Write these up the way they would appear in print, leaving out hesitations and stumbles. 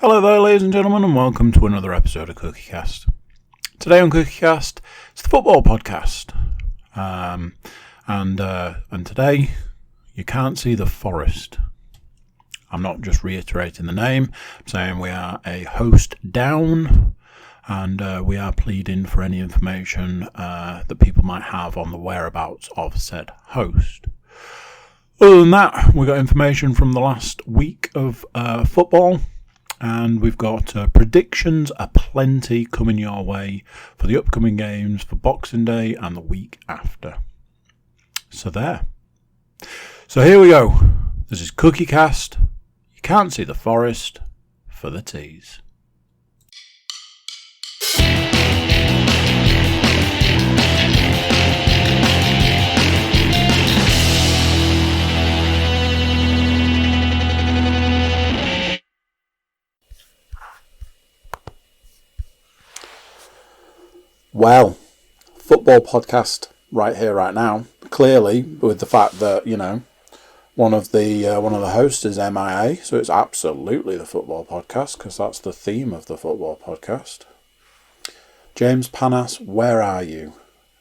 Hello there, ladies and gentlemen, and welcome to another episode of CookieCast. Today on CookieCast, it's the football podcast, and today you can't see the forest. I'm not just reiterating the name. I'm saying we are a host down, and we are pleading for any information that people might have on the whereabouts of said host. Other than that, we got information from the last week of football. And we've got predictions aplenty coming your way for the upcoming games for Boxing Day and the week after. So there. So here we go. This is CookieCast. You can't see the forest for the Tees. Well, football podcast right here, right now. Clearly, with the fact that one of the hosts is MIA, so it's absolutely the football podcast because that's the theme of the football podcast. James Panas, where are you?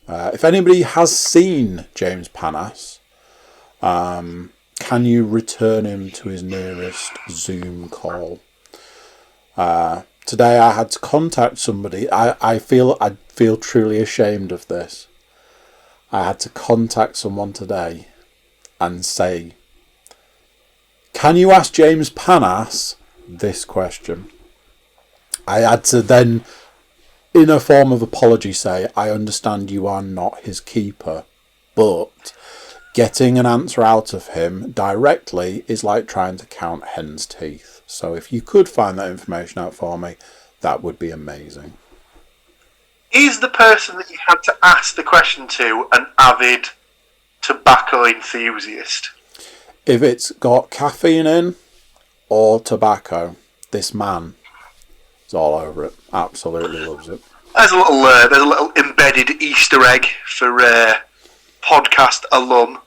If anybody has seen James Panas, can you return him to his nearest Zoom call? Today I had to contact somebody. I feel truly ashamed of this. I had to contact someone today and say, can you ask James Panas this question? I had to then, in a form of apology, say, I understand you are not his keeper, but getting an answer out of him directly is like trying to count hen's teeth. So if you could find that information out for me, that would be amazing. Is the person that you had to ask the question to an avid tobacco enthusiast? If it's got caffeine in or tobacco, this man is all over it. Absolutely loves it. There's a little embedded Easter egg for podcast alum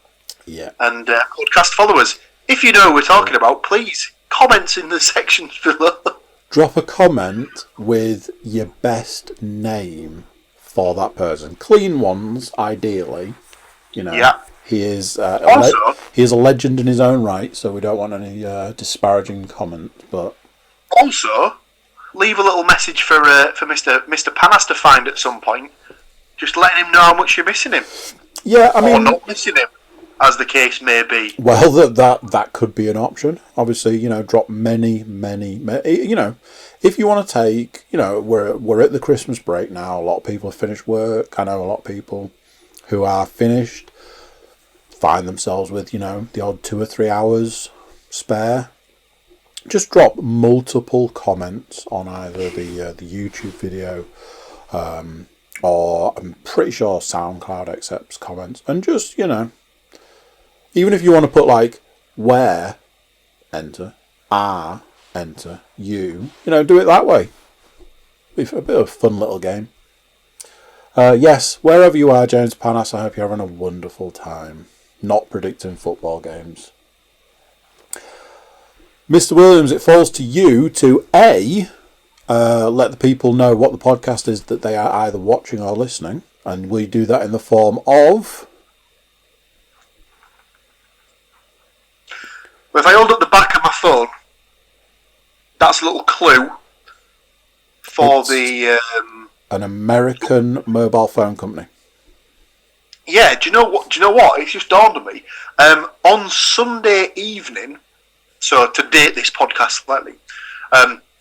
and podcast followers. If you know what we're talking about, please comment in the section below. Drop a comment with your best name for that person. Clean ones, ideally. Yeah. He is he is a legend in his own right, so we don't want any disparaging comments. But also, leave a little message for Mr. Panas to find at some point. Just letting him know how much you're missing him. Yeah, I mean, or not missing him, as the case may be. Well, that could be an option. Obviously, drop many. If you want to take, we're at the Christmas break now. A lot of people have finished work. I know a lot of people who are finished find themselves with, the odd 2 or 3 hours spare. Just drop multiple comments on either the YouTube video, or I'm pretty sure SoundCloud accepts comments, and just even if you want to put like where, enter, are, enter, you, do it that way. Be a bit of a fun little game. Yes, wherever you are, James Panas, I hope you're having a wonderful time. Not predicting football games. Mr. Williams, it falls to you to let the people know what the podcast is that they are either watching or listening, and we do that in the form of... Well, if I hold up the back of my phone, that's a little clue for an American mobile phone company. Yeah, do you know what? It's just dawned on me. On Sunday evening, so to date this podcast slightly.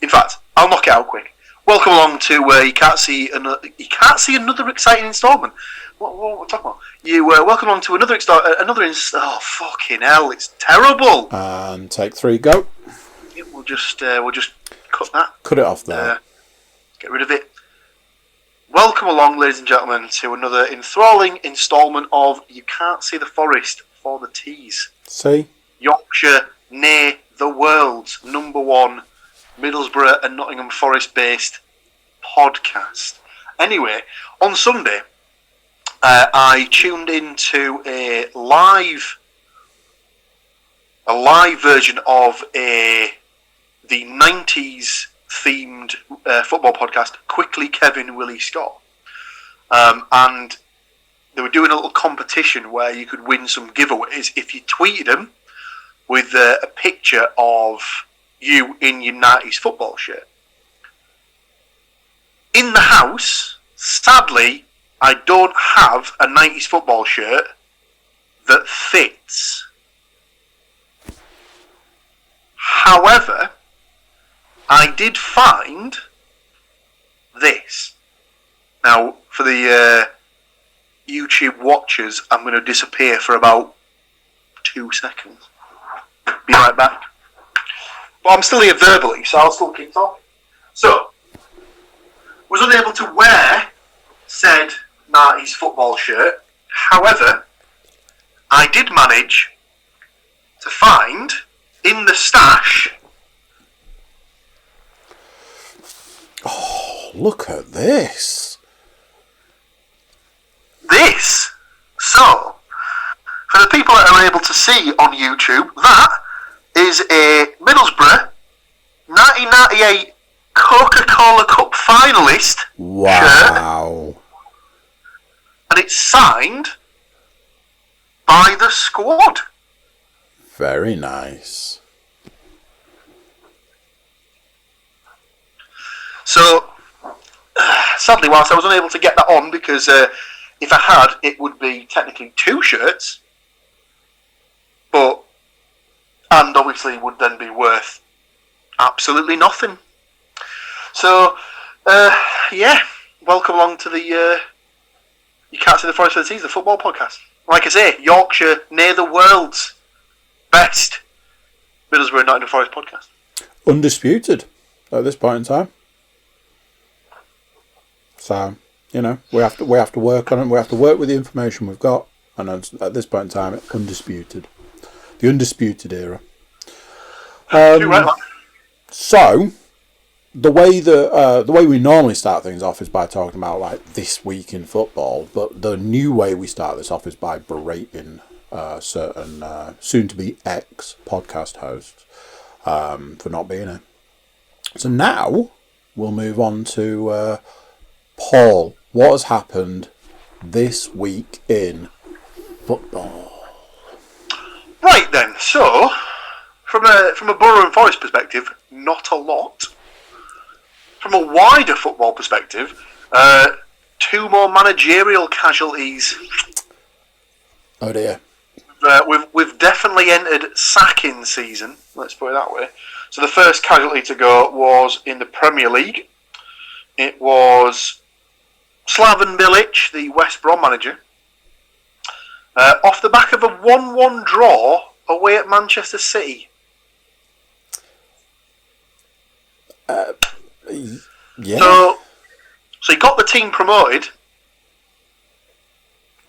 In fact, I'll knock it out quick. Welcome along to you can't see another exciting instalment. What are we talking about? Welcome along to another oh fucking hell! It's terrible. And take 3, go. Yeah, we'll just cut that. Cut it off there. Get rid of it. Welcome along, ladies and gentlemen, to another enthralling instalment of You Can't See the Forest for the Tees. See? Yorkshire, nay, the world's #1 Middlesbrough and Nottingham Forest based podcast. Anyway, on Sunday, I tuned into a live version of the the 90s themed football podcast, Quickly Kevin, Willie Scott. And they were doing a little competition where you could win some giveaways if you tweeted them with a picture of you in your 90s football shirt. In the house, sadly, I don't have a 90s football shirt that fits. However, I did find this. Now, for the YouTube watchers, I'm going to disappear for about 2 seconds. Be right back. But I'm still here verbally, so I'll still keep talking. So, was unable to wear said 90s football shirt. However, I did manage to find in the stash. Oh, look at this. This. So, for the people that are able to see on YouTube, that is a Middlesbrough 1998 Coca-Cola Cup finalist Wow. shirt. And it's signed by the squad. Very nice. So, sadly, whilst I was unable to get that on, because if I had, it would be technically 2 shirts, and obviously would then be worth absolutely nothing. So, yeah, welcome along to the You Can't See the Forest for the Tees, the football podcast. Like I say, Yorkshire, near the world's best Middlesbrough Nottingham Forest podcast. Undisputed at this point in time. So, you know, we have to work on it. We have to work with the information we've got, and at this point in time, it's undisputed. The undisputed era. So, the way we normally start things off is by talking about like this week in football, but the new way we start this off is by berating certain soon-to-be ex-podcast hosts for not being here. So now we'll move on to Paul. What has happened this week in football? Right then, so from a Borough and Forest perspective, not a lot. From a wider football perspective, 2 more managerial casualties. Oh dear. We've definitely entered sacking season, let's put it that way. So the first casualty to go was in the Premier League. It was Slaven Bilic, the West Brom manager, off the back of a 1-1 draw away at Manchester City. Yeah. So he got the team promoted.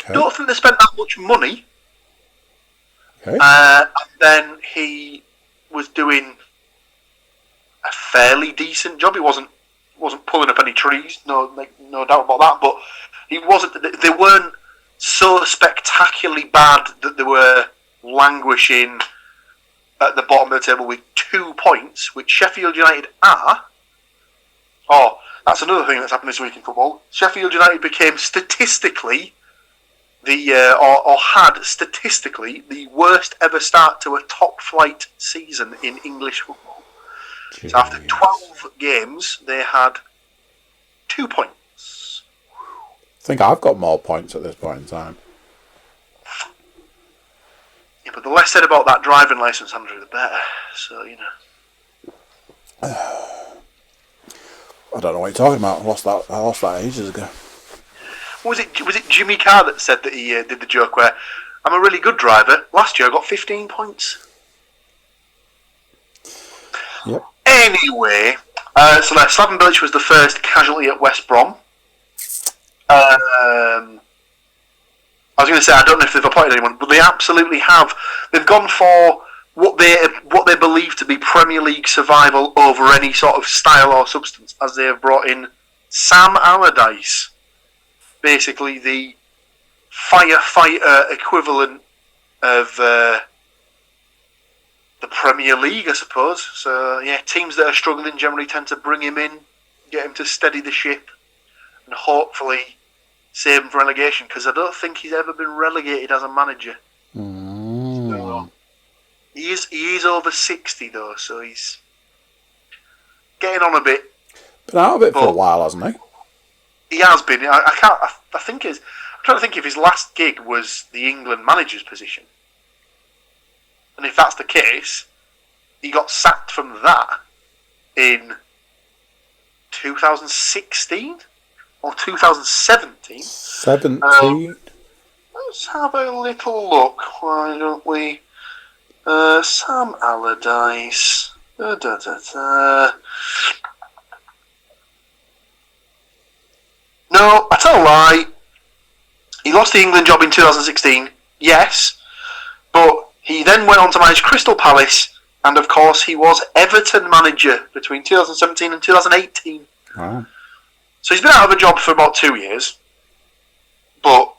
Okay. Don't think they spent that much money. Okay. And then he was doing a fairly decent job. He wasn't pulling up any trees, no doubt about that. But he wasn't. They weren't so spectacularly bad that they were languishing at the bottom of the table with 2 points, which Sheffield United are. Oh, that's another thing that's happened this week in football. Sheffield United became statistically had statistically the worst ever start to a top flight season in English football. Jeez. So after 12 games, they had 2 points. I think I've got more points at this point in time. Yeah, but the less said about that driving licence, Andrew, the better. So, you know. I don't know what you're talking about. I lost that ages ago. Was it Jimmy Carr that said that he did the joke where I'm a really good driver? Last year I got 15 points. Yep. Anyway, so Slaven Bilic was the first casualty at West Brom. I was going to say I don't know if they've appointed anyone, but they absolutely have. They've gone for what they believe to be Premier League survival over any sort of style or substance, as they have brought in Sam Allardyce. Basically the firefighter equivalent of the Premier League, I suppose. So, yeah, teams that are struggling generally tend to bring him in, get him to steady the ship, and hopefully save him from relegation, because I don't think he's ever been relegated as a manager. So, he is over 60, though, so he's getting on a bit. Been out of it for a while, hasn't he? He has been. I think I'm trying to think if his last gig was the England manager's position. And if that's the case, he got sacked from that in 2016 or 2017. 17? Let's have a little look. Why don't we? Sam Allardyce. No, I tell a lie. He lost the England job in 2016, yes, but he then went on to manage Crystal Palace, and of course he was Everton manager between 2017 and 2018. Wow. So he's been out of a job for about 2 years, but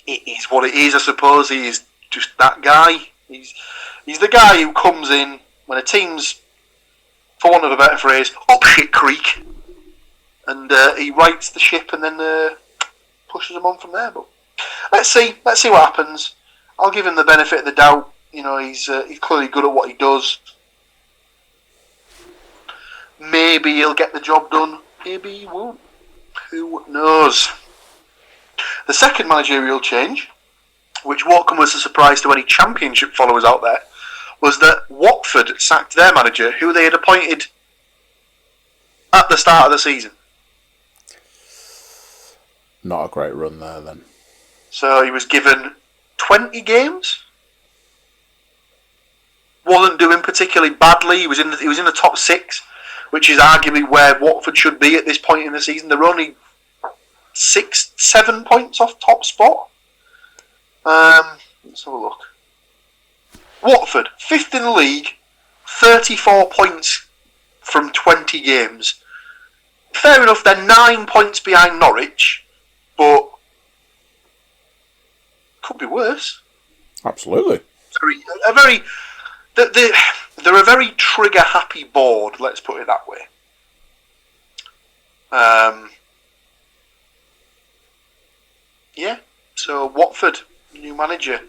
it is what it is, I suppose. He is just that guy. He's the guy who comes in when a team's, for want of a better phrase, up shit creek, and he rights the ship and then pushes them on from there. But let's see what happens. I'll give him the benefit of the doubt. You know, he's clearly good at what he does. Maybe he'll get the job done. Maybe he won't. Who knows? The second managerial change, which won't come as a surprise to any Championship followers out there, was that Watford sacked their manager, who they had appointed at the start of the season. Not a great run there, then. So he was given 20 games. Wasn't doing particularly badly. He was in the top 6, which is arguably where Watford should be at this point in the season. They're only 6-7 points off top spot. Let's have a look. Watford, 5th in the league, 34 points from 20 games. Fair enough, they're 9 points behind Norwich, but could be worse. Absolutely. They're a very trigger-happy board, let's put it that way. Yeah, so Watford, new manager.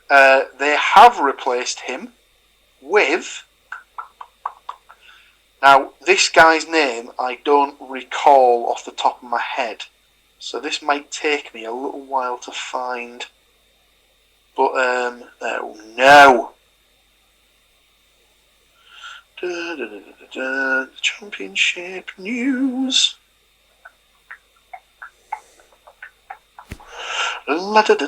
They have replaced him with... Now, this guy's name I don't recall off the top of my head, so this might take me a little while to find. But, oh no! Championship news. Watford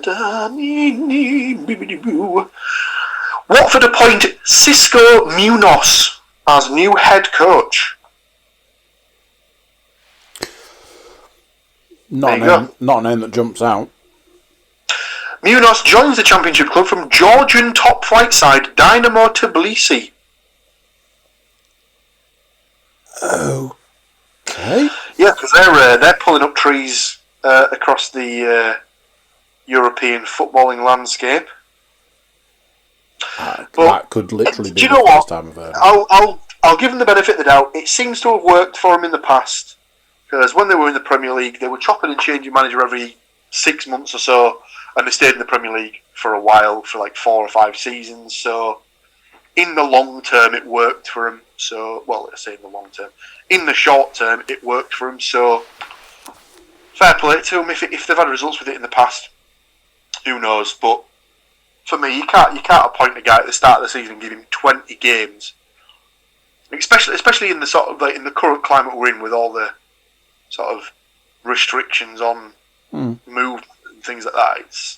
appoint Cisco Munoz as new head coach. Not a name that jumps out. Munoz joins the Championship club from Georgian top flight side Dynamo Tbilisi. Okay. Yeah, because they're pulling up trees across the European footballing landscape. That could literally be the first time I've heard. I'll give them the benefit of the doubt. It seems to have worked for them in the past, because when they were in the Premier League, they were chopping and changing manager every 6 months or so, and they stayed in the Premier League for a while, for like 4 or 5 seasons. So, in the long term, it worked for them. So, well, let's say in the long term. In the short term, it worked for them. So, fair play to them. If they've had results with it in the past, who knows? But for me, you can't appoint a guy at the start of the season and give him 20 games, especially in the sort of like in the current climate we're in, with all the sort of restrictions on movement and things like that. It's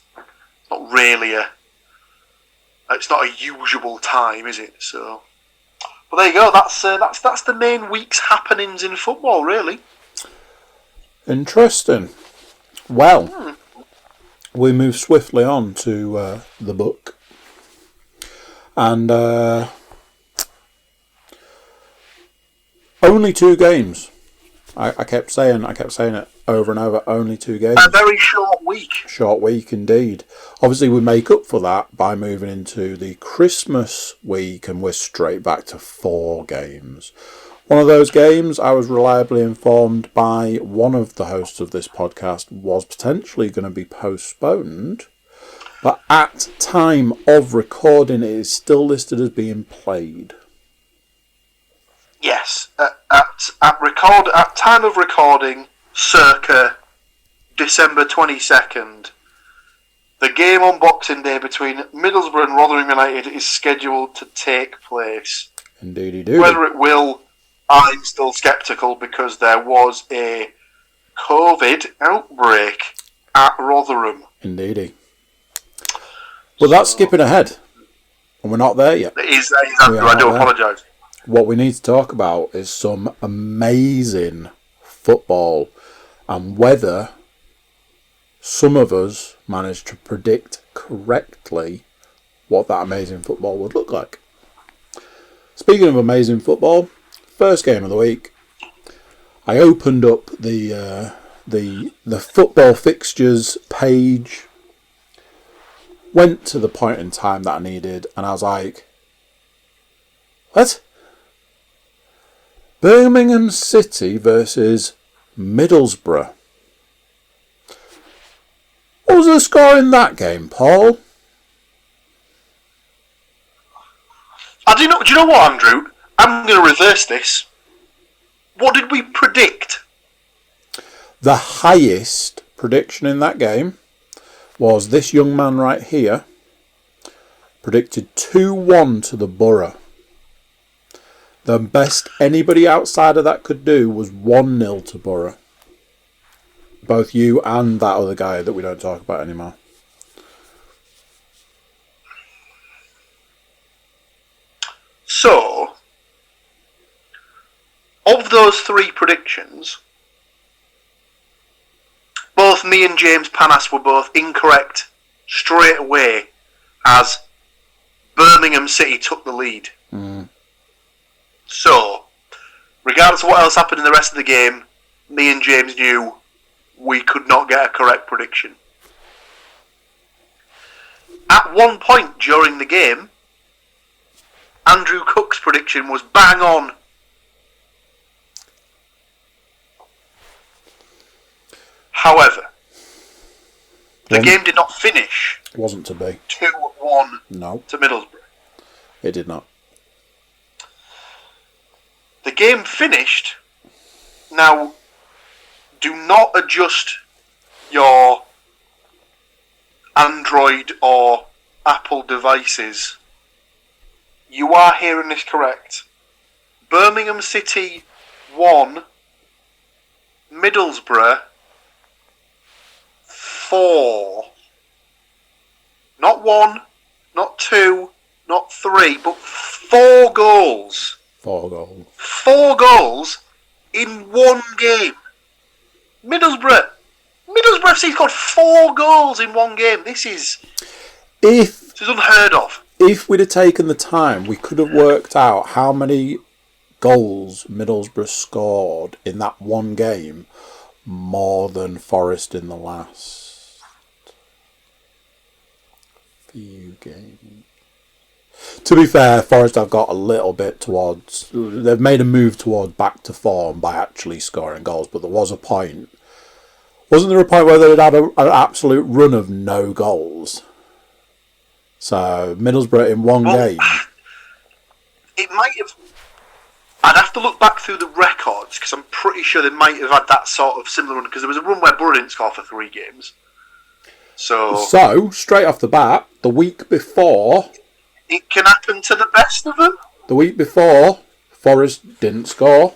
not really it's not a usual time, is it? So, but there you go. That's the main week's happenings in football, really. Interesting. Well, we move swiftly on to the book, and only 2 games I kept saying it over and over. Only 2 games. A very short week. Short week indeed. Obviously, we make up for that by moving into the Christmas week, and we're straight back to 4 games. One of those games, I was reliably informed by one of the hosts of this podcast, was potentially going to be postponed. But at time of recording, it is still listed as being played. Yes, at time of recording, circa December 22nd, the game on Boxing Day between Middlesbrough and Rotherham United is scheduled to take place. Indeedy do. Whether it will, I'm still sceptical because there was a COVID outbreak at Rotherham. Indeedy. But that's skipping ahead, and we're not there yet. It is Andrew, I do apologise. What we need to talk about is some amazing football and whether some of us managed to predict correctly what that amazing football would look like. Speaking of amazing football, first game of the week, I opened up the football fixtures page, went to the point in time that I needed, and I was like, what? Birmingham City versus Middlesbrough. What was the score in that game, Paul? Do you know what, Andrew? I'm going to reverse this. What did we predict? The highest prediction in that game was this young man right here predicted 2-1 to the Borough. The best anybody outside of that could do was 1-0 to Borough. Both you and that other guy that we don't talk about anymore. So, of those 3 predictions, both me and James Panas were both incorrect straight away as Birmingham City took the lead. Mm. So, regardless of what else happened in the rest of the game, me and James knew we could not get a correct prediction. At one point during the game, Andrew Cook's prediction was bang on. However, the game did not finish. It wasn't to be. 2-1 No, to Middlesbrough. it did not. The game finished. Now, do not adjust your Android or Apple devices. You are hearing this correct. Birmingham City 1, Middlesbrough 4. Not 1, not 2, not 3, but 4 goals. 4 goals. 4 goals in one game. Middlesbrough FC scored 4 goals in one game. This is unheard of. If we'd have taken the time, we could have worked out how many goals Middlesbrough scored in that one game, more than Forest in the last few games. To be fair, Forest have got a little bit towards... They've made a move towards back to form by actually scoring goals, but there was a point. Wasn't there a point where they'd had an absolute run of no goals? So, Middlesbrough in one game... It might have... I'd have to look back through the records, because I'm pretty sure they might have had that sort of similar run, because there was a run where Borough didn't score for 3 games. So, straight off the bat, the week before... It can happen to the best of them. The week before, Forest didn't score.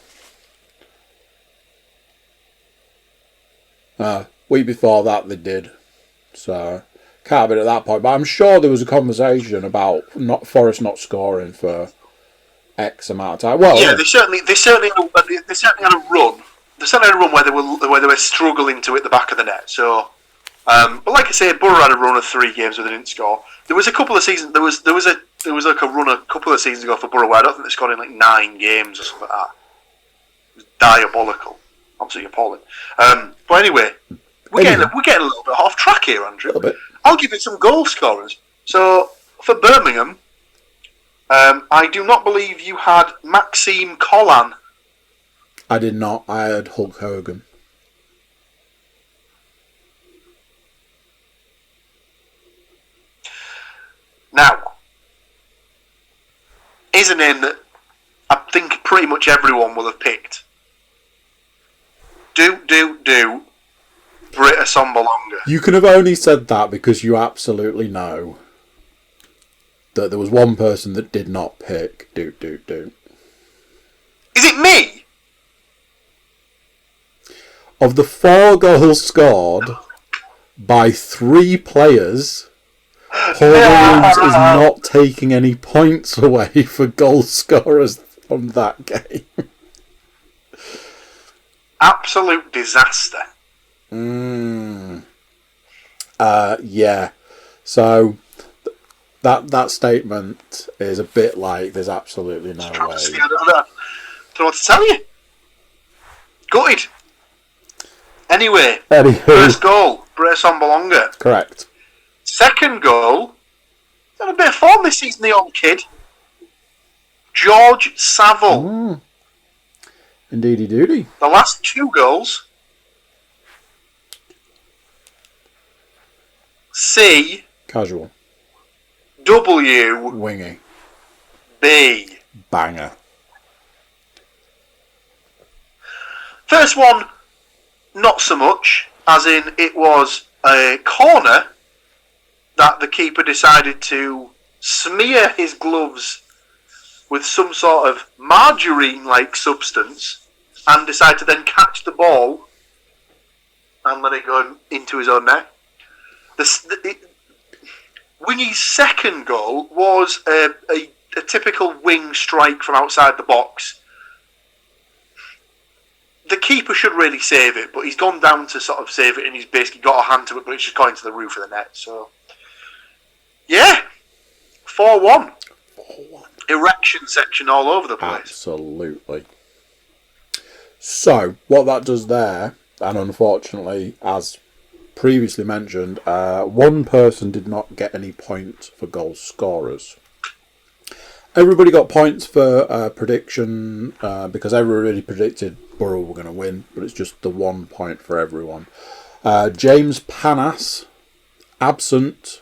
Week before that, they did. So, can't have been at that point. But I'm sure there was a conversation about Forest not scoring for X amount of time. Well, yeah, they certainly had a run. They certainly had a run where they were struggling to hit the back of the net. So, but like I say, Borough had a run of 3 games where they didn't score. There was a couple of seasons. There was like a run a couple of seasons ago for Borough where I don't think they scored in like 9 games or something like that. It was diabolical. Absolutely appalling. But anyway, we're getting a little bit off track here, Andrew. A little bit. I'll give it some goal scorers. So, for Birmingham, I do not believe you had Maxime Collan. I did not. I had Hulk Hogan. Now, is a name that I think pretty much everyone will have picked. Do Britt Assombalonga. You can have only said that because you absolutely know that there was one person that did not pick do. Is it me? Of the 4 goals scored by 3 players, Paul Williams is not taking any points away for goal scorers from that game. Absolute disaster. Yeah. So that statement is a bit like there's absolutely no way. I don't know what to tell you. Gutted. Anyway, first goal, Britt Assombalonga. Correct. Second goal, he's had a bit of form this season, the old kid. George Saville. Indeedy doody. The last 2 goals, C. Casual. W. Wingy. B. Banger. First one, not so much, as in it was a corner that the keeper decided to smear his gloves with some sort of margarine-like substance and decide to then catch the ball and let it go into his own net. Wingy's second goal was a typical wing strike from outside the box. The keeper should really save it, but he's gone down to sort of save it and he's basically got a hand to it, but it's just going to the roof of the net. So, yeah, 4-1. 4-1. Erection section all over the place. Absolutely. So, what that does there, and unfortunately, as previously mentioned, one person did not get any points for goal scorers. Everybody got points for prediction because everybody predicted Borough were going to win, but it's just the 1 point for everyone. James Panas, absent,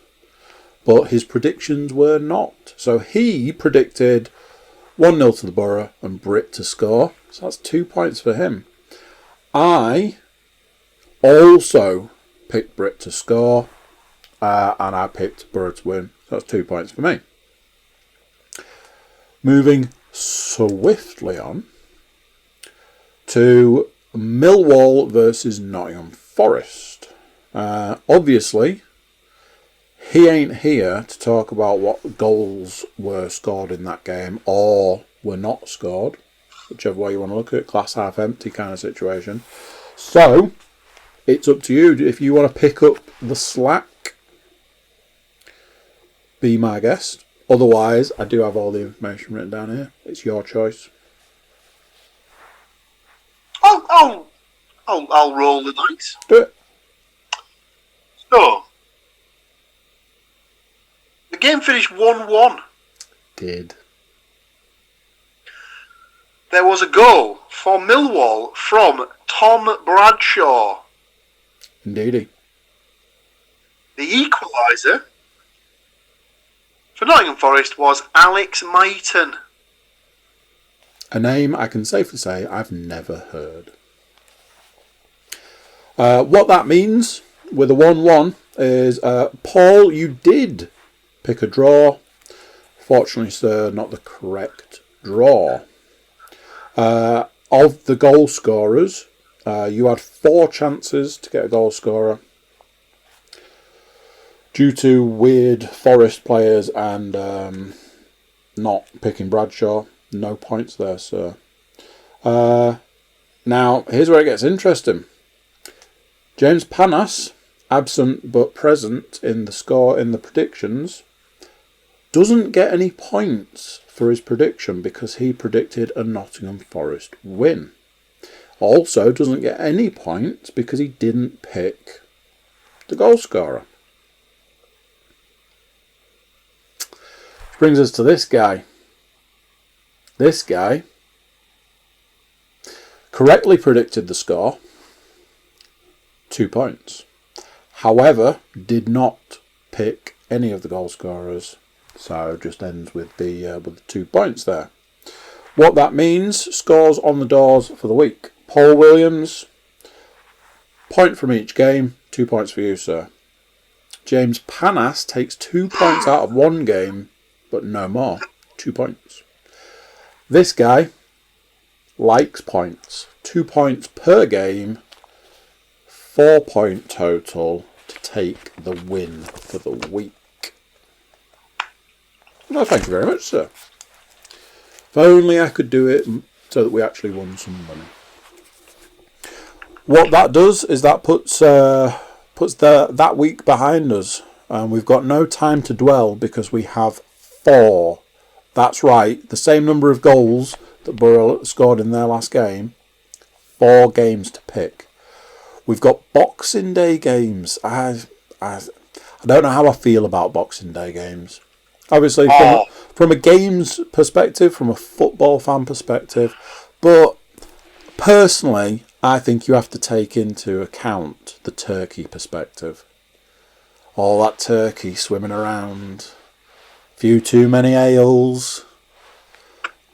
but his predictions were not. So he predicted 1-0 to the Borough and Britt to score. So that's 2 points for him. I also picked Britt to score and I picked Borough to win. So that's 2 points for me. Moving swiftly on to Millwall versus Nottingham Forest. Obviously, he ain't here to talk about what goals were scored in that game or were not scored, whichever way you want to look at it, glass half empty kind of situation. So, it's up to you. If you want to pick up the slack, be my guest. Otherwise, I do have all the information written down here. It's your choice. I'll roll the dice. Do it. So, the game finished 1-1. Did. There was a goal for Millwall from Tom Bradshaw. Indeedy. The equaliser for Nottingham Forest was Alex Maiton. A name I can safely say I've never heard. What that means with a 1-1 is, Paul, you did pick a draw. Fortunately, sir, not the correct draw. Of the goal scorers, you had 4 chances to get a goal scorer. Due to weird Forest players and not picking Bradshaw, no points there, sir. Now, here's where it gets interesting. James Panas, absent but present in the score in the predictions, doesn't get any points for his prediction because he predicted a Nottingham Forest win. also doesn't get any points because he didn't pick the goal scorer. Which brings us to this guy. This guy correctly predicted the score, 2 points. However, did not pick any of the goal scorers, so just ends with the 2 points there. What that means, scores on the doors for the week. Paul Williams, point from each game, 2 points for you, sir. James Panas takes 2 points out of one game, but no more, 2 points. This guy likes points, 2 points per game, 4 point total to take the win for the week. No, thank you very much, sir. If only I could do it so that we actually won some money. What that does is that puts that week behind us, and we've got no time to dwell because we have 4. That's right, the same number of goals that Borough scored in their last game. 4 games to pick. We've got Boxing Day games. I don't know how I feel about Boxing Day games. Obviously, from a games perspective, from a football fan perspective, but personally, I think you have to take into account the turkey perspective. All that turkey swimming around, few too many ales,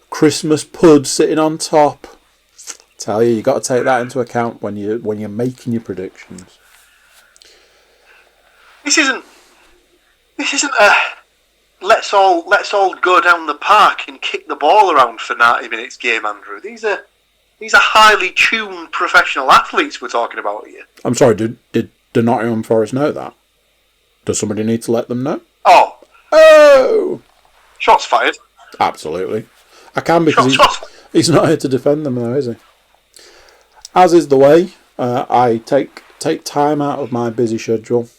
Christmas pud sitting on top. Tell you got to take that into account when you're making your predictions. This isn't a let's all go down the park and kick the ball around for 90 minutes game, Andrew. These are highly tuned professional athletes we're talking about here. I'm sorry, did Nottingham Forest know that? Does somebody need to let them know? Oh! Shots fired. Absolutely. I can because he's not here to defend them though, is he? As is the way, I take time out of my busy schedule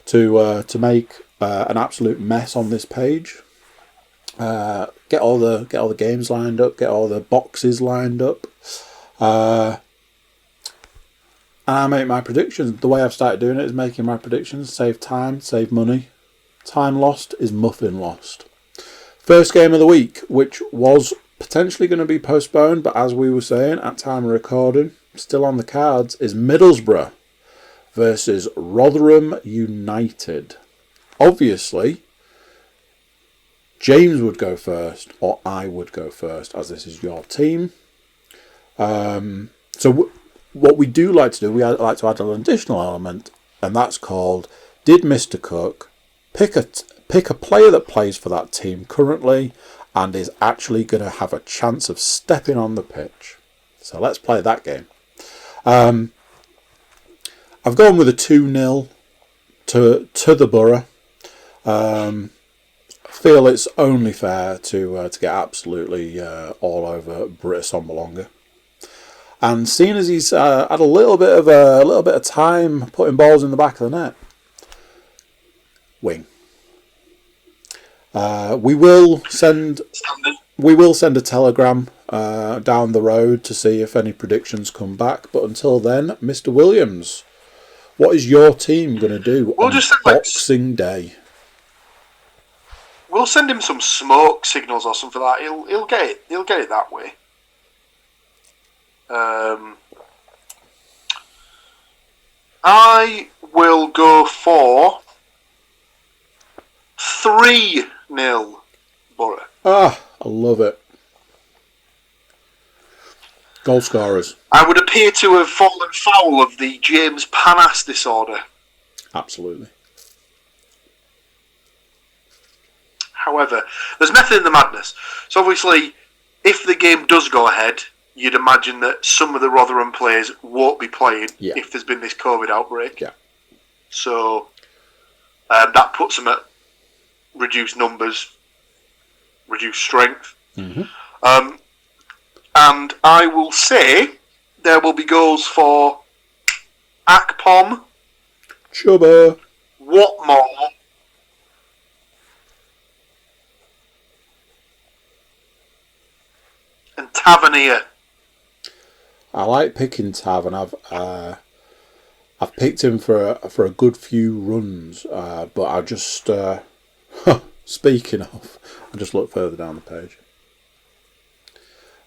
to make an absolute mess on this page. Get all the games lined up, get all the boxes lined up, and I make my predictions. The way I've started doing it is making my predictions, save time, save money. Time lost is muffin lost. First game of the week, which was potentially going to be postponed, but as we were saying at time of recording, still on the cards, is Middlesbrough versus Rotherham United. Obviously, James would go first, or I would go first, as this is your team. So what we do like to do, we like to add an additional element, and that's called, did Mr. Cook pick a player that plays for that team currently and is actually going to have a chance of stepping on the pitch? So let's play that game. I've gone with a 2-0 to the Borough. Feel it's only fair to get absolutely all over Britt Sombalonga. And seeing as he's had a little bit of time putting balls in the back of the net, wing. We will send a telegram down the road to see if any predictions come back. But until then, Mr. Williams, what is your team going to do on Boxing Day? We'll send him some smoke signals or something like that. He'll get it. He'll get it that way. I will go for 3-0 Borough. I love it. Goal scorers. I would appear to have fallen foul of the James Panas disorder. Absolutely. However, there's method in the madness. So obviously, if the game does go ahead, you'd imagine that some of the Rotherham players won't be playing if there's been this COVID outbreak. Yeah. So that puts them at reduced numbers, reduced strength. Mm-hmm. And I will say there will be goals for Akpom, Chubba, Watmore, and Tavernier. I like picking Tav, and I've picked him for a good few runs, but I just speaking of, I just look further down the page.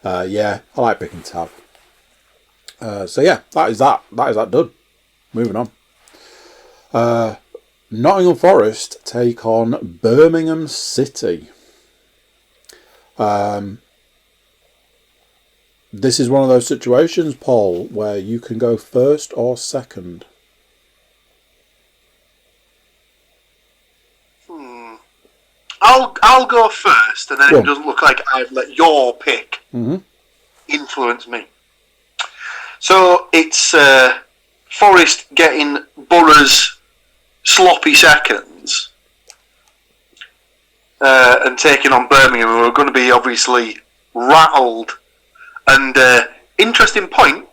Yeah, I like picking Tav. So yeah, that is that done. Moving on. Nottingham Forest take on Birmingham City. This is one of those situations, Paul, where you can go first or second. I'll go first, and then it doesn't look like I've let your pick influence me. So it's Forest getting Borough's sloppy seconds and taking on Birmingham, who are going to be obviously rattled. And interesting point,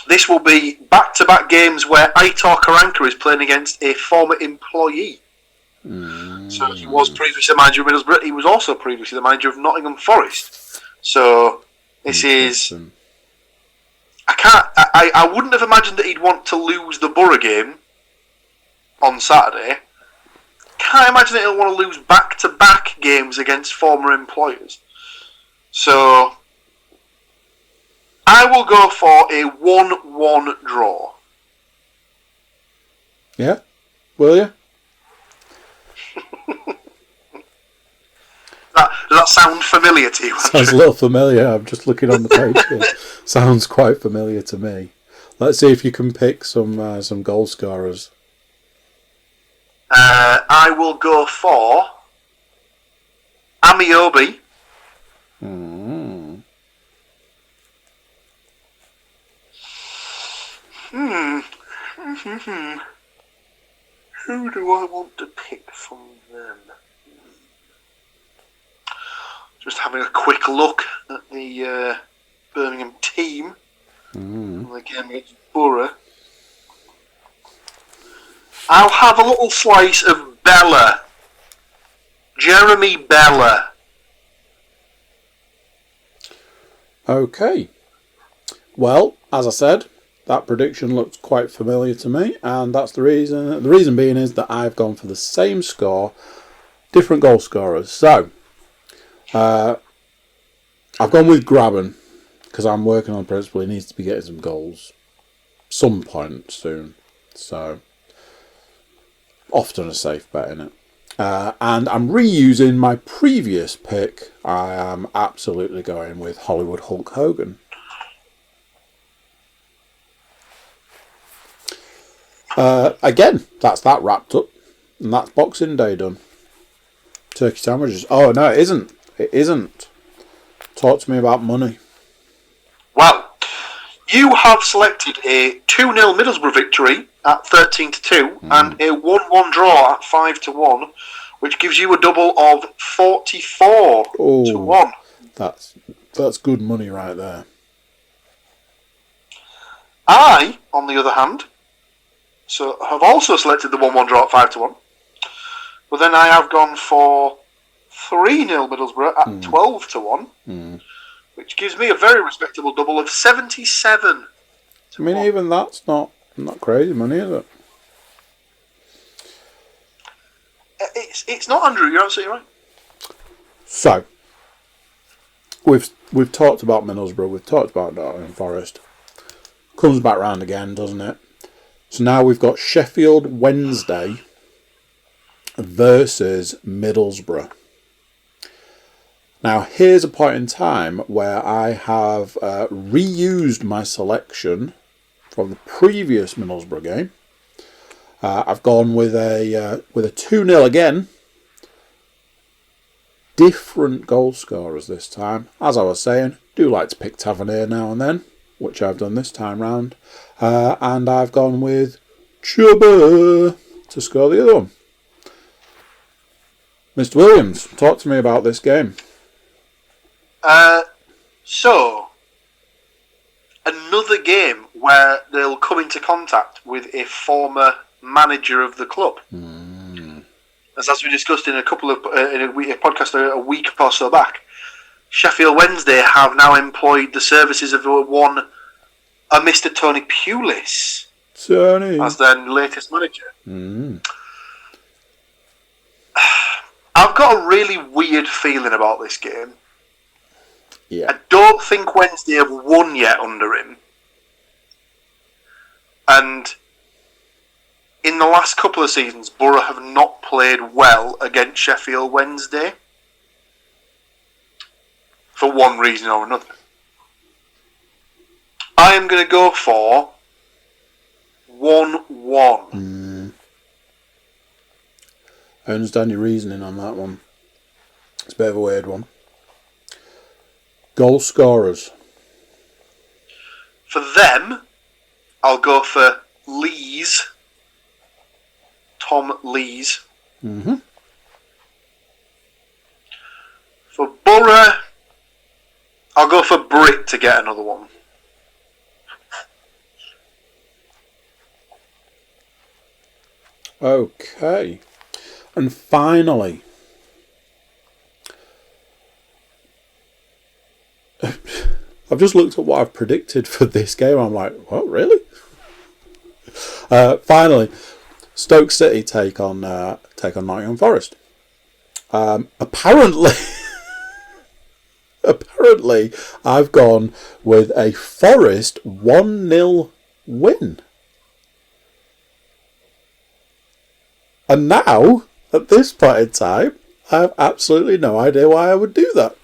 this will be back-to-back games where Aitor Karanka is playing against a former employee. So he was previously the manager of Middlesbrough. He was also previously the manager of Nottingham Forest. So this is... I wouldn't have imagined that he'd want to lose the Borough game on Saturday. Can't imagine that he'll want to lose back-to-back games against former employers. So I will go for a 1-1 draw. Yeah? Will you? Does that sound familiar to you? Sounds a little familiar. I'm just looking on the page here. Sounds quite familiar to me. Let's see if you can pick some goal scorers. I will go for Amiobi. Who do I want to pick from them? Just having a quick look at the Birmingham team. The game against Borough. I'll have a little slice of Bella. Jeremy Bella. Okay. Well, as I said, that prediction looks quite familiar to me, and that's the reason. The reason being is that I've gone for the same score, different goal scorers. So, I've gone with Graben, because I'm working on the principle he needs to be getting some goals some point soon. So, often a safe bet in it. And I'm reusing my previous pick. I am absolutely going with Hollywood Hulk Hogan. Again, that's that wrapped up. And that's Boxing Day done. Turkey sandwiches. Oh, no, it isn't. It isn't. Talk to me about money. Well, you have selected a 2-0 Middlesbrough victory at 13-2 and a 1-1 draw at 5-1, which gives you a double of 44-1. That's good money right there. I, on the other hand, have also selected the 1-1 draw at 5-1, but then I have gone for 3-0 Middlesbrough at 12-1, which gives me a very respectable double of 77. I mean, even that's not crazy money, is it? It's not, Andrew. You're absolutely right. So, we've talked about Middlesbrough. We've talked about Nottingham Forest. Comes back round again, doesn't it? So now we've got Sheffield Wednesday versus Middlesbrough. Now, here's a point in time where I have reused my selection from the previous Middlesbrough game. I've gone with a 2-0 again. Different goal scorers this time. As I was saying, do like to pick Tavernier now and then, which I've done this time round. And I've gone with Chuba to score the other one. Mr. Williams, talk to me about this game. So, another game where they'll come into contact with a former manager of the club. As we discussed in a podcast a week or so back, Sheffield Wednesday have now employed the services of one a Mr. Tony Pulis Tony. as their latest manager. Mm. I've got a really weird feeling about this game. Yeah. I don't think Wednesday have won yet under him. And in the last couple of seasons, Borough have not played well against Sheffield Wednesday. For one reason or another. I am going to go for 1-1. I understand your reasoning on that one. It's a bit of a weird one. Goal scorers. For them, I'll go for Lees. Tom Lees. Mm-hmm. For Borough, I'll go for Britt to get another one. Okay. And finally, I've just looked at what I've predicted for this game. I'm like, what, really? Finally, Stoke City take on Nottingham Forest. Apparently, I've gone with a Forest 1-0 win. And now, at this point in time, I have absolutely no idea why I would do that.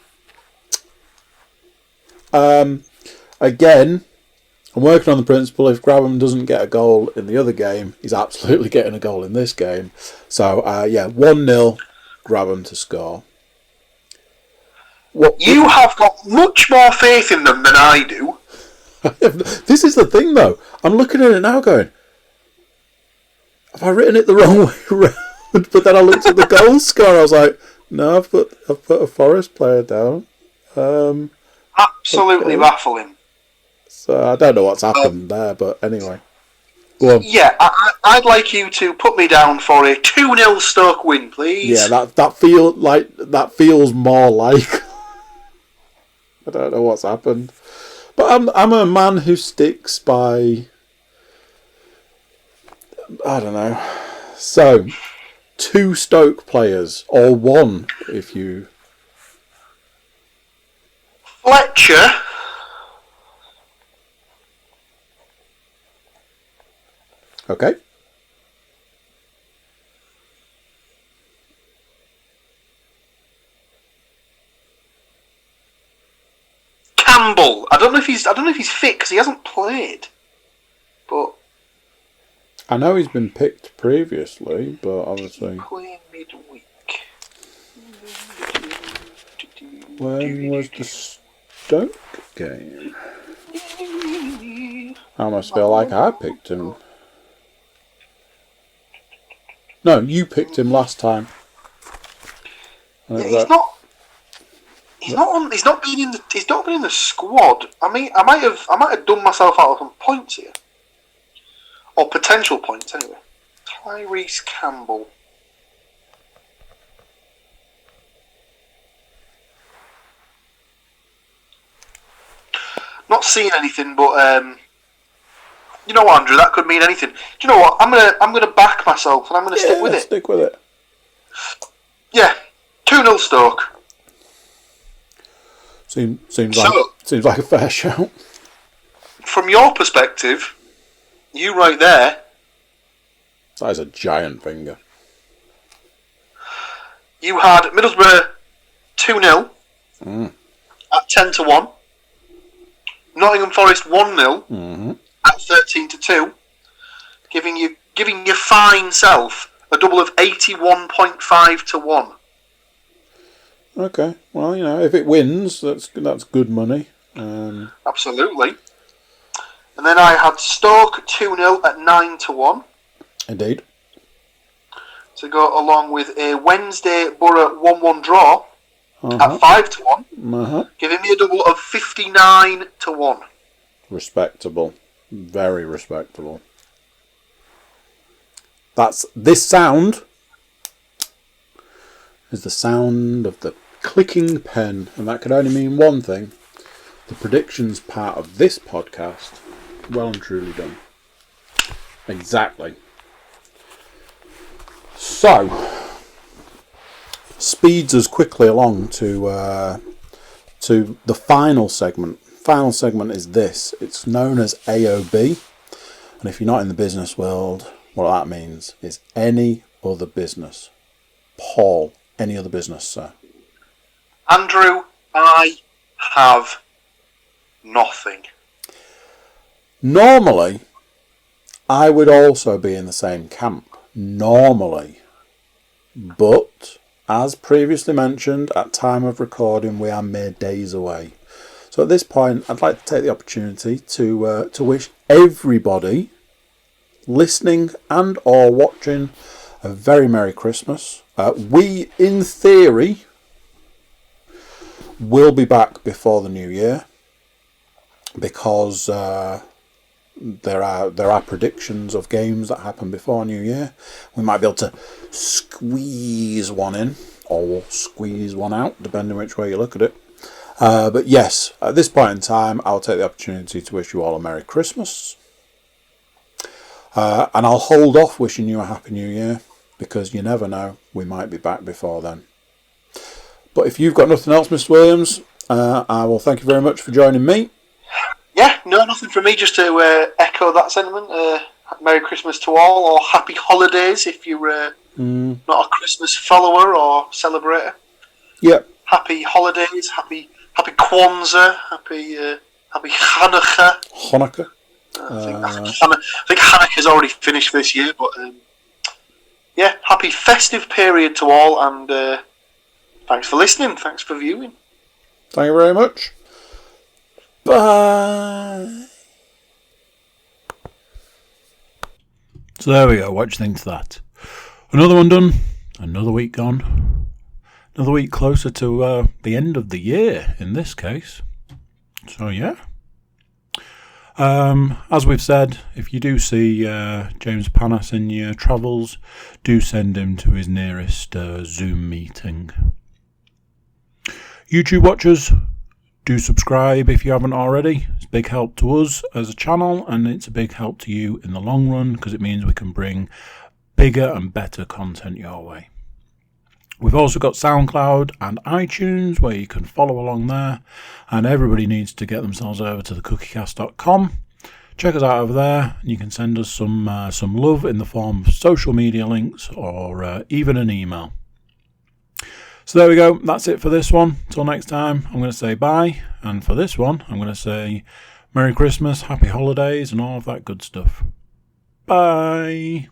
Again, I'm working on the principle if Grabham doesn't get a goal in the other game, he's absolutely getting a goal in this game. So, 1-0, Grabham to score. You have got much more faith in them than I do. This is the thing, though. I'm looking at it now going, have I written it the wrong way around? But then I looked at the goal score. I was like, no, I've put a Forest player down. Absolutely baffling. So I don't know what's happened there, but anyway. Go on. Yeah, I'd like you to put me down for a 2-0 Stoke win, please. Yeah, that feels more like. I don't know what's happened, but I'm a man who sticks by. I don't know. So, 2 Stoke players, or 1 if you. Fletcher. Okay. Campbell. I don't know if he's fit because he hasn't played. But I know he's been picked previously, but obviously. Playing midweek. When was the Stoke game? I almost feel like I picked him. No, you picked him last time. Yeah, He's not been in the squad. I mean, I might have done myself out of some points here, or potential points anyway. Tyrese Campbell. Not seeing anything, but you know what, Andrew? That could mean anything. Do you know what? I'm gonna back myself, and I'm gonna stick with it. Stick with it. Yeah, 2-0 Stoke. Seems like a fair shout. From your perspective, you right there. That is a giant finger. You had Middlesbrough 2-0 at 10-1. Nottingham Forest 1-0 at 13-2, giving your fine self a double of 81.5-1. Okay, well, if it wins, that's good money. Absolutely. And then I had Stoke 2-0 at 9-1. Indeed. To go along with a Wednesday Borough 1-1 draw at 5-1, giving me a double of 59-1. Respectable. Very respectable. This sound is the sound of the clicking pen, and that could only mean one thing. The predictions part of this podcast Well and truly done. Exactly. So, speeds us quickly along to the final segment. Final segment is this. It's known as AOB. And if you're not in the business world, what that means is any other business. Paul, any other business, sir? Andrew, I have nothing. Normally, I would also be in the same camp. Normally. But, as previously mentioned, at time of recording, we are mere days away. So at this point, I'd like to take the opportunity to wish everybody listening and or watching a very Merry Christmas. We, in theory, will be back before the New Year because there are predictions of games that happen before New Year. We might be able to squeeze one in or squeeze one out, depending which way you look at it. But yes, at this point in time, I'll take the opportunity to wish you all a Merry Christmas. And I'll hold off wishing you a Happy New Year because you never know, we might be back before then. But if you've got nothing else, Mr. Williams, I will thank you very much for joining me. Yeah, no, nothing from me, just to echo that sentiment. Merry Christmas to all, or Happy Holidays if you're not a Christmas follower or celebrator. Yep. Happy Holidays, Happy Kwanzaa, Happy Hanukkah. Hanukkah. I think Hanukkah's already finished this year, but yeah, happy festive period to all, and thanks for listening, thanks for viewing. Thank you very much. Bye. So there we go. What do you think to that? Another one done. Another week gone. Another week closer to the end of the year in this case. So yeah. As we've said, if you do see James Panas in your travels, do send him to his nearest Zoom meeting. YouTube watchers, do subscribe if you haven't already. It's a big help to us as a channel, and it's a big help to you in the long run because it means we can bring bigger and better content your way. We've also got SoundCloud and iTunes where you can follow along there, and everybody needs to get themselves over to thecookiecast.com. Check us out over there, and you can send us some love in the form of social media links or even an email. So there we go. That's it for this one. Till next time, I'm going to say bye. And for this one, I'm going to say Merry Christmas, Happy Holidays, and all of that good stuff. Bye.